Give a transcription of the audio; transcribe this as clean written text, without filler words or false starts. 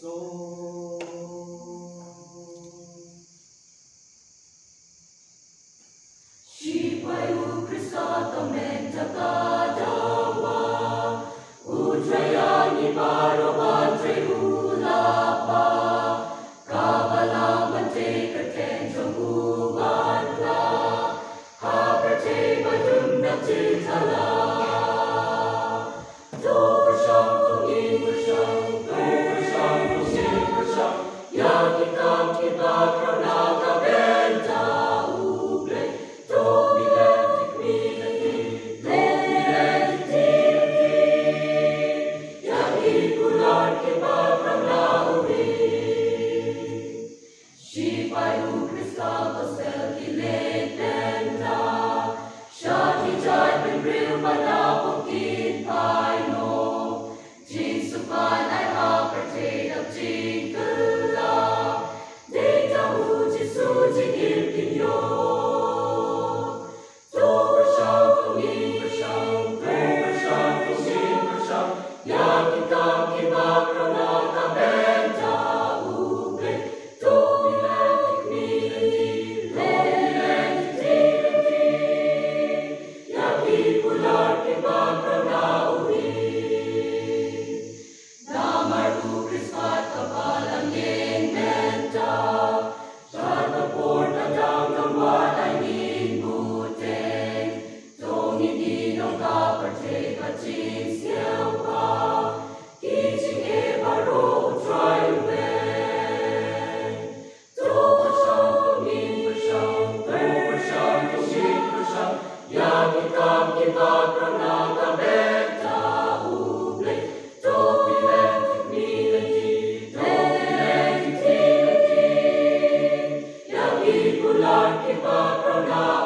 soul. Shipayu Kristatamenta Kadawa Utrayani Parabatre Ulapa Kabalamante Katenta Mubandla Hapate Badunda Titala Dobrasham Ingrasham Dobrasham Ingrasham Yagikam Kibakranaka Benta Uble Shipayu Krista Pastel Kiletenda Shati Jai Pinril Manapukit Paino Jin Supan I Hapate of Jinkala Data Uji Suji Gilkinyo Dobrasham Ingrasham Dobrasham Ingrasham Yagikam Kibakranaka Benta Uble Yagikam Kibakranaka Benta Uble Dobilentik Yagikular Kibakranaka